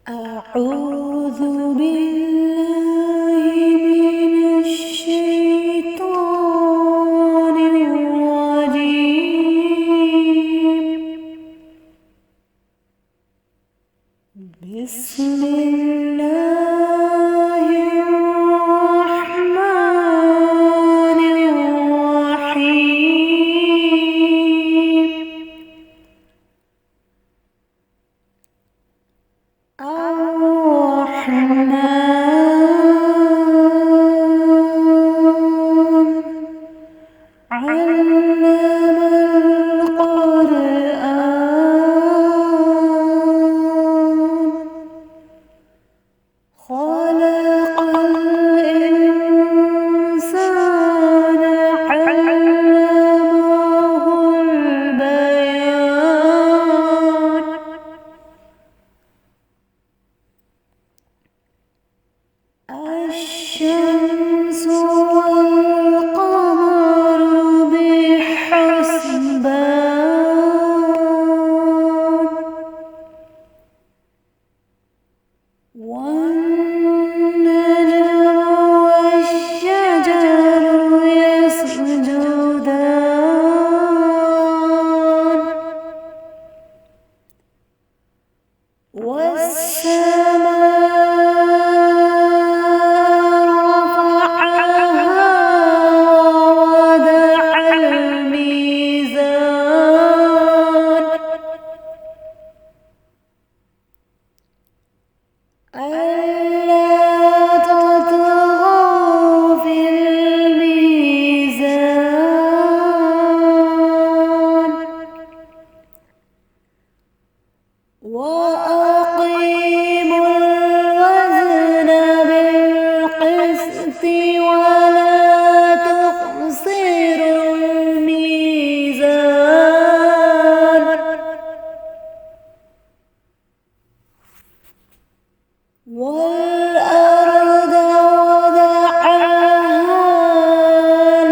أعوذ بالله من الشيطان الرجيم. بسم الله الرحمن الرحيم. الرحمن علم القرآن خلق الإنسان علمه البيان. الشمس والقمر بحسبان والنجم والشجر يسجدان ألا تطغوا في الميزان وأقيموا الوزن بالقسط ولا تخسروا الميزان والأرض وضعها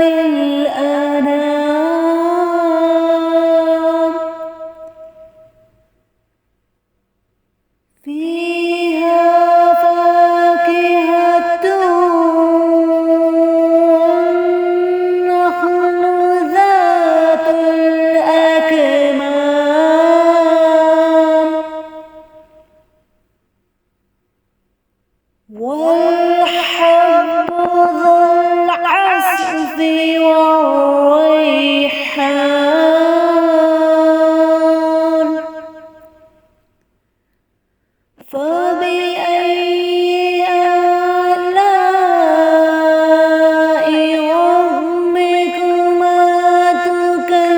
للأنام فيها فاكهة والنخل ذات الأكمام والحب ذو العصف والريحان. فبأي آلاء ربكما تكذبان.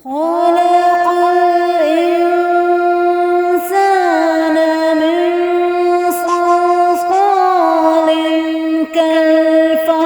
خلق الإنسان من صلصال كالفخار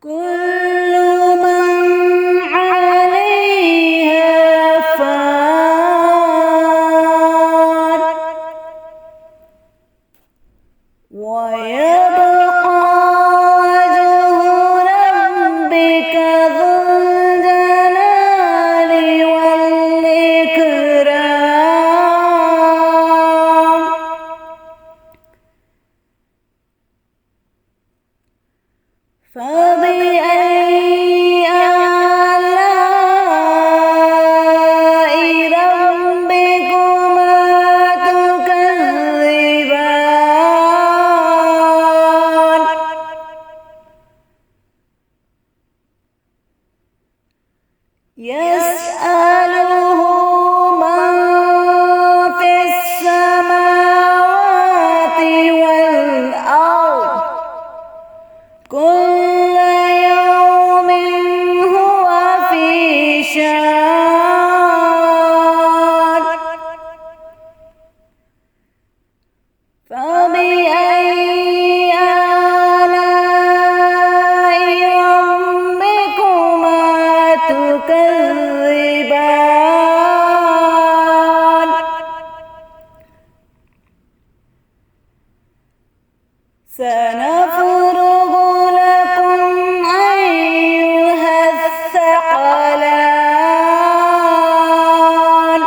كل من عليها فان ويبقى وجه ربك ذو الجلال والإكرام فبأي آلاء ربكما تكذبان يسأله من في السماوات والأرض كل يوم هو في شان فبأي آلاء ربكما تكذبان سنفرغ لكم أيها الثقلان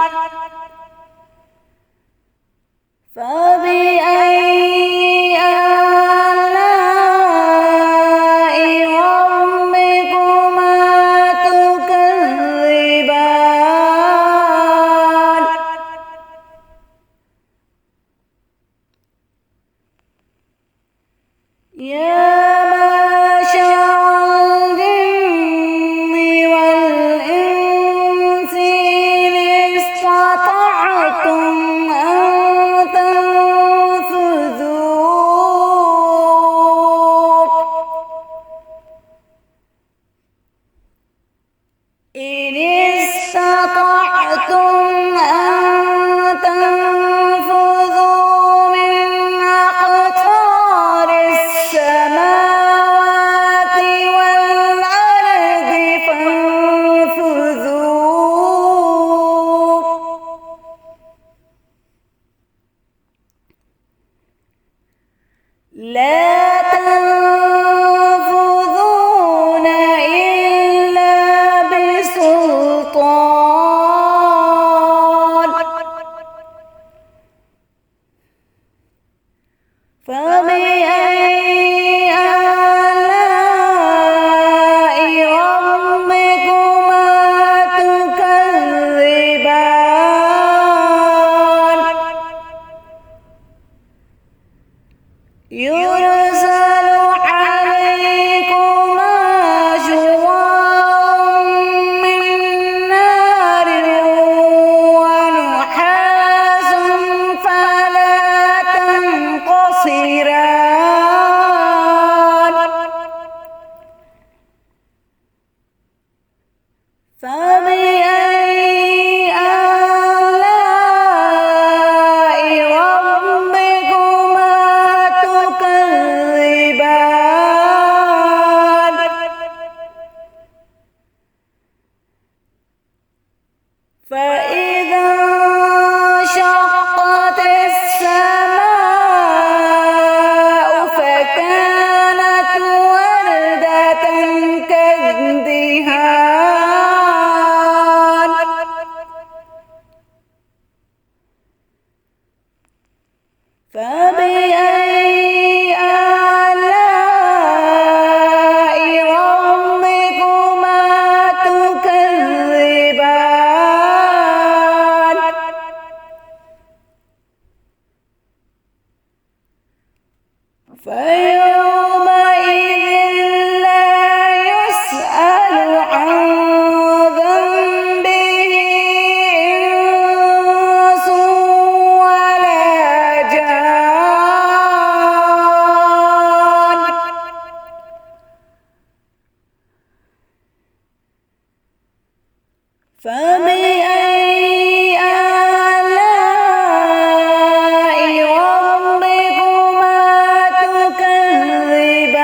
فبأي آلاء ربكما تكذبان يا معشر الجن والإنس إن استطعتم أن تنفذوا إن استطعتم أن تنفذوا من أقطار السماوات والأرض فانفذوا لا تنفذون إلا بسلطان فبأي آلاء ربكما تكذبان يرسل عليكما شواظ من نار ونحاس فلا تنتصران فبأي آلاء ربكما تكذبان فإذا انشقت السماء فكانت وردة كالدهان فبأي آلاء ربكما تكذبان فيومئذ لا يسأل عن ذنبه إنس ولا جان فبأي آلاء ربكما تكذبان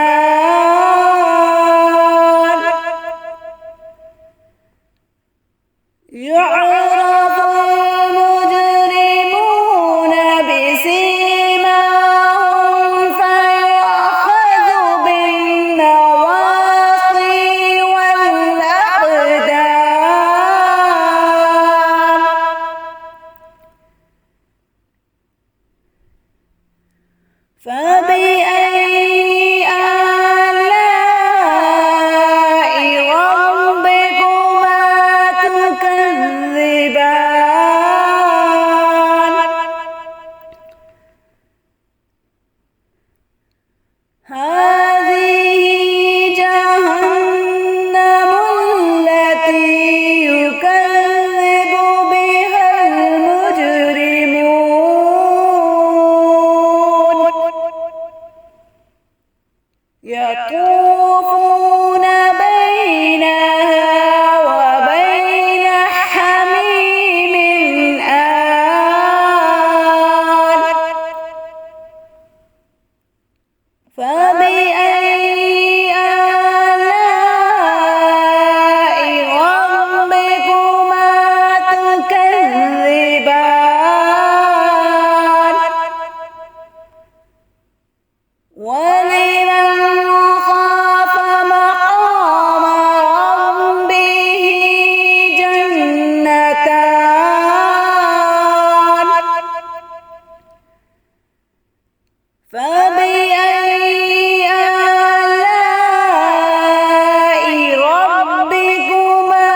يطوفون بينها وبين حميم آن فبأي آلاء ربكما تكذبان ولمن خاف مقام ربه جنتان فبأي آلاء ربكما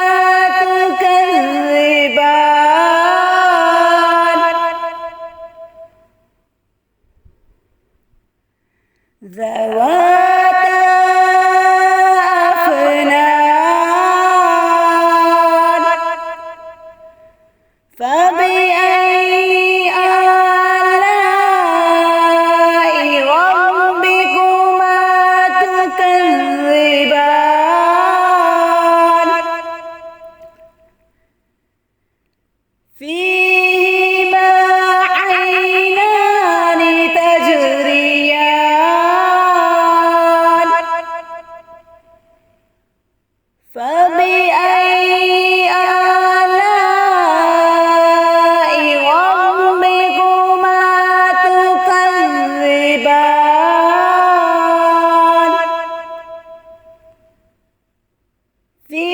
تكذبان ذواتا أفنان فبأي آلاء ربكما تكذبان فيهما عينان تجريان فبأي آلاء ربكما تكذبان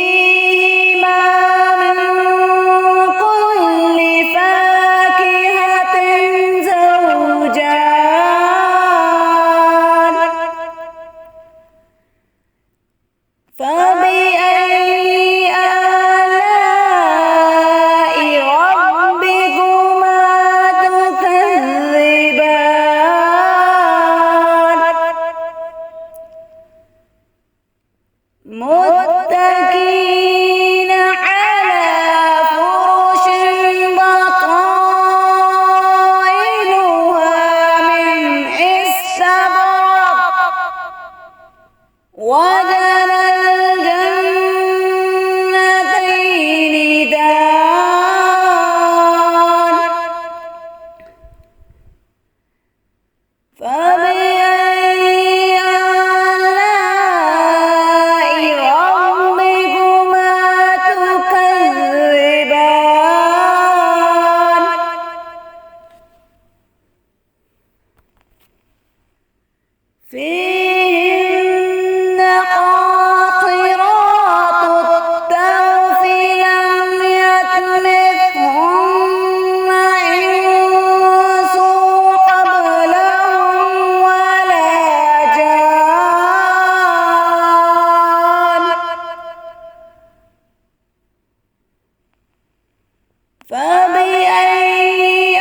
فيهما من كل فاكهة زوجان فبأي آلاء ربكما تكذبان متكئين على فرش بطائنها من استبرق وجنى الجنتين دان فبأي آلاء ربكما تكذبان فيهن قاصرات الطرف لم يطمثهن إنس قبلهم ولا جان فبأي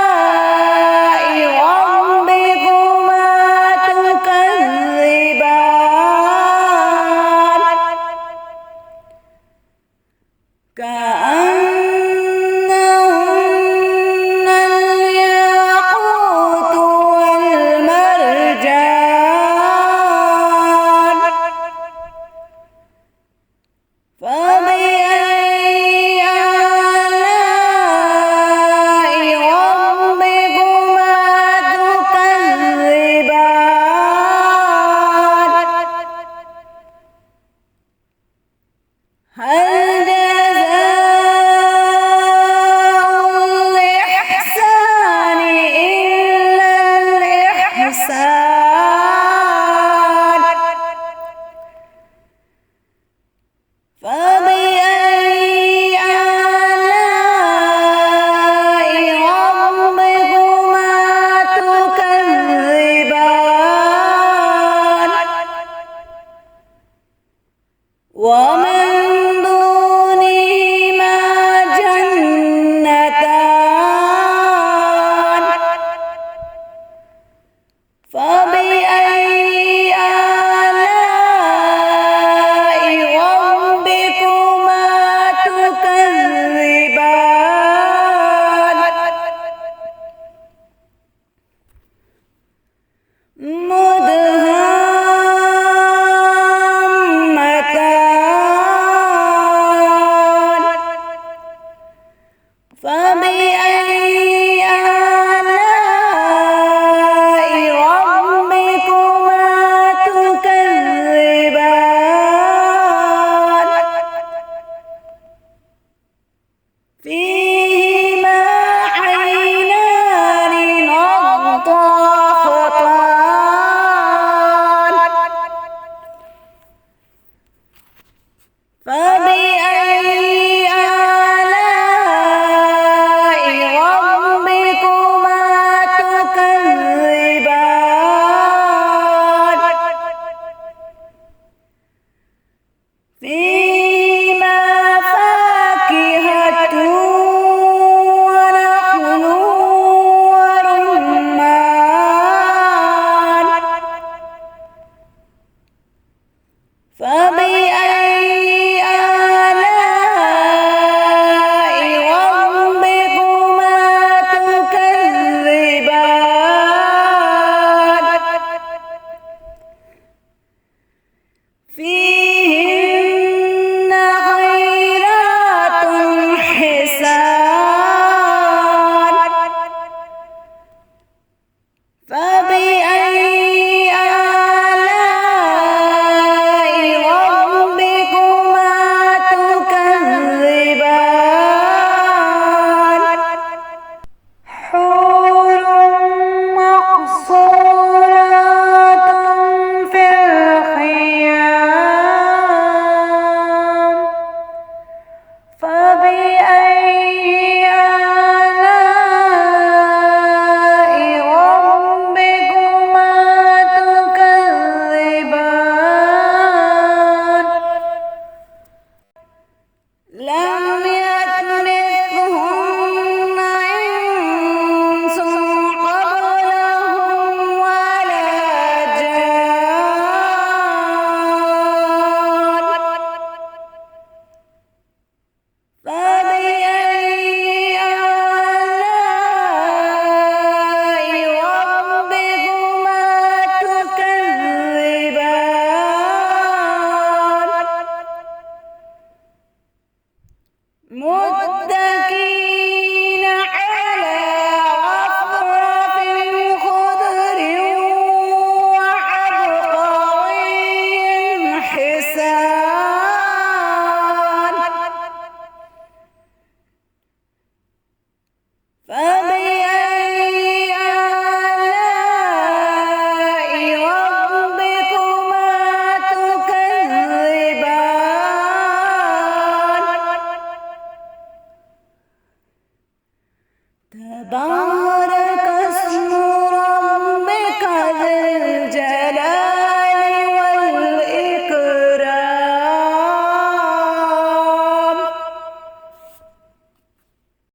آلاء ربكما تكذبان كأنهن الياقوت والمرجان فبأي آلاء ربكما تكذبان هل جزاء الإحسان إلا الإحسان فبأي آلاء ربكما تكذبان ومن دونهما جنتان فبأي آلاء ربكما تكذبان مدهامتان فبأي آلاء ربكما تكذبان فيهن خيرات حسان فبأي آلاء ربكما تكذبان حور مقصورات في الخيام فبأي آلاء ربكما تكذبان لم يطمثهن إنس قبلهم ولا جان فبأي آلاء ربكما تكذبان متكئين على رفرف خضر وعبقري حسان فبأي آلاء ربكما تكذبان تبارك